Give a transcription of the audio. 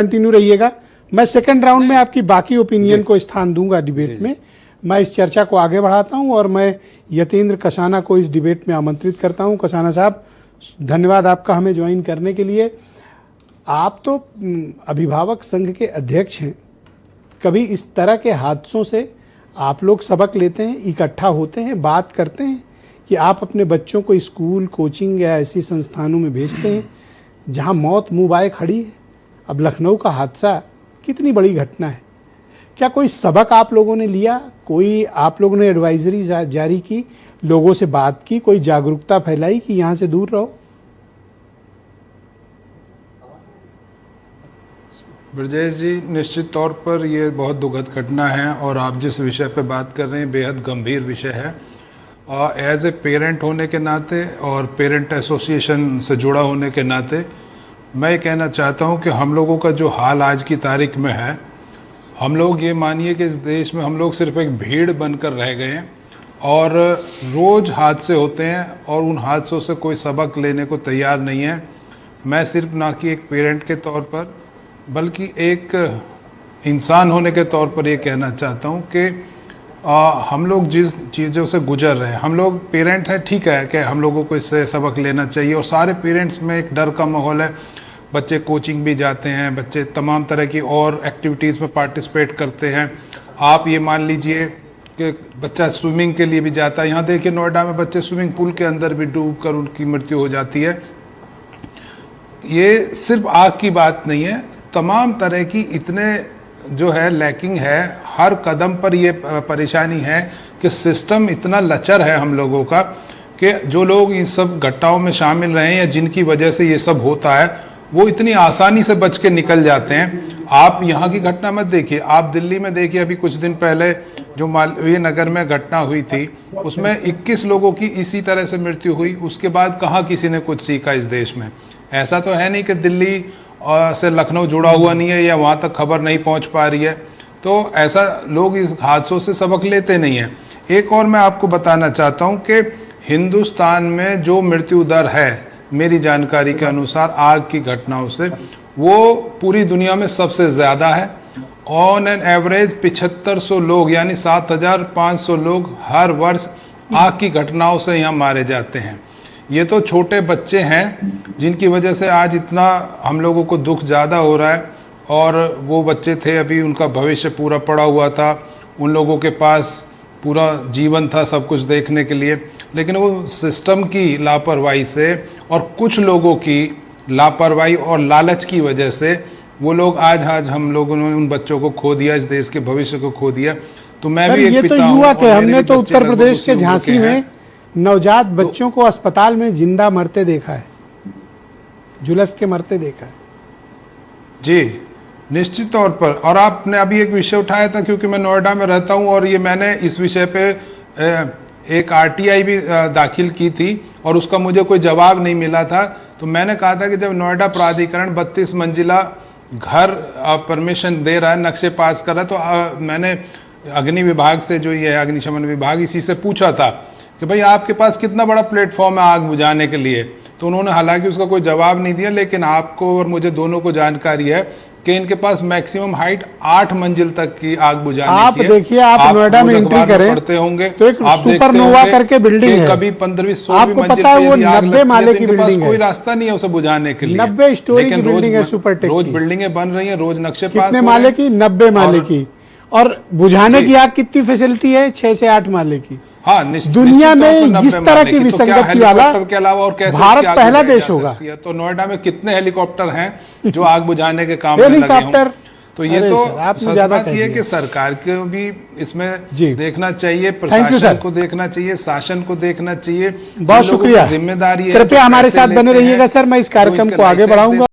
Continue रहिएगा। मैं second round में आपकी बाकी ओपिनियन को स्थान दूंगा डिबेट में। मैं इस चर्चा को आगे बढ़ाता हूं और मैं यतीन्द्र कसाना को इस डिबेट में आमंत्रित करता हूं। कसाना साहब, धन्यवाद आपका हमें ज्वाइन करने के लिए। आप तो अभिभावक संघ के अध्यक्ष हैं, कभी इस तरह के हादसों से आप लोग सबक लेते हैं, इकट्ठा होते हैं, बात करते हैं कि आप अपने बच्चों को स्कूल, कोचिंग या ऐसी संस्थानों में भेजते हैं जहां मौत मुँह बाए खड़ी है? अब लखनऊ का हादसा कितनी बड़ी घटना है, क्या कोई सबक आप लोगों ने लिया? कोई आप लोगों ने एडवाइजरी जारी की, लोगों से बात की, कोई जागरूकता फैलाई कि यहाँ से दूर रहो? ब्रजेश जी, निश्चित तौर पर ये बहुत दुखद घटना है और आप जिस विषय पर बात कर रहे हैं बेहद गंभीर विषय है। एज ए पेरेंट होने के नाते और पेरेंट एसोसिएशन से जुड़ा होने के नाते मैं ये कहना चाहता हूँ कि हम लोगों का जो हाल आज की तारीख में है, हम लोग ये मानिए कि इस देश में हम लोग सिर्फ एक भीड़ बनकर रह गए हैं और रोज़ हादसे होते हैं और उन हादसों से कोई सबक लेने को तैयार नहीं है। मैं सिर्फ ना कि एक पेरेंट के तौर पर बल्कि एक इंसान होने के तौर पर ये कहना चाहता हूँ कि हम लोग जिस चीज़ों से गुजर रहे हैं, हम लोग पेरेंट हैं, ठीक है कि हम लोगों को इससे सबक लेना चाहिए और सारे पेरेंट्स में एक डर का माहौल है। बच्चे कोचिंग भी जाते हैं, बच्चे तमाम तरह की और एक्टिविटीज़ में पार्टिसिपेट करते हैं। आप ये मान लीजिए कि बच्चा स्विमिंग के लिए भी जाता है। यहाँ देखिए नोएडा में बच्चे स्विमिंग पूल के अंदर भी डूब कर उनकी मृत्यु हो जाती है। ये सिर्फ आग की बात नहीं है, तमाम तरह की इतने जो है लैकिंग है, हर कदम पर ये परेशानी है कि सिस्टम इतना लचर है हम लोगों का कि जो लोग इन सब घटनाओं में शामिल रहे हैं या जिनकी वजह से ये सब होता है वो इतनी आसानी से बच के निकल जाते हैं। आप यहाँ की घटना मत देखिए, आप दिल्ली में देखिए, अभी कुछ दिन पहले जो मालवीय नगर में घटना हुई थी उसमें 21 लोगों की इसी तरह से मृत्यु हुई। उसके बाद कहाँ किसी ने कुछ सीखा इस देश में? ऐसा तो है नहीं कि दिल्ली से लखनऊ जुड़ा हुआ नहीं है या वहाँ तक खबर नहीं पहुँच पा रही है, तो ऐसा लोग इस हादसों से सबक लेते नहीं हैं। एक और मैं आपको बताना चाहता हूँ कि हिंदुस्तान में जो मृत्यु दर है मेरी जानकारी के अनुसार आग की घटनाओं से, वो पूरी दुनिया में सबसे ज़्यादा है। ऑन एन एवरेज 7500 लोग यानी 7500 लोग हर वर्ष आग की घटनाओं से यहाँ मारे जाते हैं। ये तो छोटे बच्चे हैं जिनकी वजह से आज इतना हम लोगों को दुख ज़्यादा हो रहा है, और वो बच्चे थे अभी उनका भविष्य पूरा पड़ा हुआ था, उन लोगों के पास पूरा जीवन था सब कुछ देखने के लिए, लेकिन वो सिस्टम की लापरवाही से और कुछ लोगों की लापरवाही और लालच की वजह से वो लोग आज हम लोगों ने उन बच्चों को खो दिया, इस देश के भविष्य को खो दिया। तो मैं भी एक पिता हूं। युवा थे, हमने तो उत्तर प्रदेश के झांसी में नवजात बच्चों को अस्पताल में जिंदा मरते देखा है, झुलस के मरते देखा है। जी निश्चित तौर पर। और आपने अभी एक विषय उठाया था, क्योंकि मैं नोएडा में रहता हूं और ये मैंने इस विषय पे एक RTI भी दाखिल की थी और उसका मुझे कोई जवाब नहीं मिला था। तो मैंने कहा था कि जब नोएडा प्राधिकरण 32 मंजिला घर परमिशन दे रहा है, नक्शे पास कर रहा है, तो मैंने अग्नि विभाग से, जो ये अग्निशमन विभाग, इसी से पूछा था कि भाई आपके पास कितना बड़ा प्लेटफॉर्म है आग बुझाने के लिए। तो उन्होंने हालांकि उसका कोई जवाब नहीं दिया, लेकिन आपको और मुझे दोनों को जानकारी है कि इनके पास मैक्सिमम हाइट 8 मंजिल तक की आग बुझाने की है। देखिए, आप नोएडा में एंट्री करें पढ़ते होंगे तो एक सुपरनोवा करके बिल्डिंग है, कभी 15वीं 16वीं आपको मंजिल पता है वो पे आग 90 माले की बिल्डिंग है, कोई रास्ता नहीं है उसे बुझाने के लिए। 90 स्टोरी की बिल्डिंग है, सुपरटेक। रोज बिल्डिंगें बन रही है, रोज नक्शे पास। कितने माले की? 90 माले की। और बुझाने की आग कितनी फैसिलिटी है? 6 से 8 माले की। हाँ, दुनिया में इस तरह की विसंगति वाला के अलावा और कैसे भारत पहला देश होगा। तो नोएडा में कितने हेलीकॉप्टर हैं जो आग बुझाने के काम में लगे हेलीकॉप्टर? तो ये तो सच बात ये है कि सरकार को भी इसमें देखना चाहिए, प्रशासन को देखना चाहिए, शासन को देखना चाहिए। बहुत शुक्रिया, जिम्मेदारी है। कृपया हमारे साथ बने रहिएगा सर, मैं इस कार्यक्रम को आगे बढ़ाऊंगा।